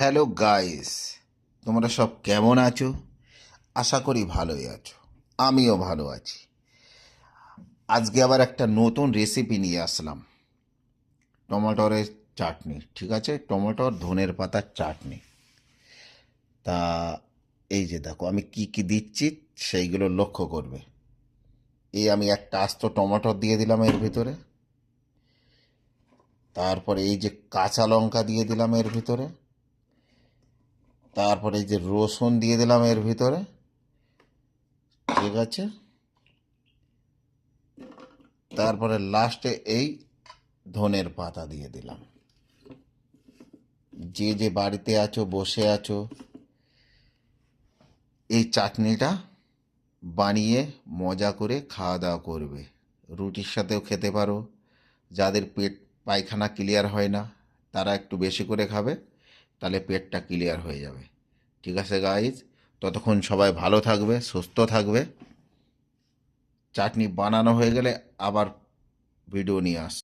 Hello guys, তোমরা সব কেমন আছো? আশা করি ভালোই আছো। আমিও ভালো আছি। আজকে আবার একটা নতুন রেসিপি নিয়ে আসলাম, টমেটোরের চাটনি। ঠিক আছে, টমেটোর ধনের পাতার চাটনি। তা এই যে দেখো আমি কি কি দিচ্ছি সেইগুলো লক্ষ্য করবে। আমি একটা আস্ত টমেটো দিয়ে দিলাম এর ভিতরে। তারপরে এই যে কাঁচা লঙ্কা দিয়ে দিলাম এর ভিতরে। তারপরে এই যে রসুন দিয়ে দিলাম এর ভিতরে। ঠিক আছে, তারপরে লাস্টে এই ধনের পাতা দিয়ে দিলাম। যে যে বাড়িতে আছো, বসে আছো, এই চাটনিটা বানিয়ে মজা করে খাওয়া দাওয়া করবে। রুটির সাথেও খেতে পারো। যাদের পেট পায়খানা ক্লিয়ার হয় না তারা একটু বেশি করে খাবে, তাহলে পেটটা ক্লিয়ার হয়ে যাবে। ঠিক আছে গাইজ, ততক্ষণ সবাই ভালো থাকবে, সুস্থ থাকবে। চাটনি বানানো হয়ে গেলে আবার ভিডিও নিয়ে আস।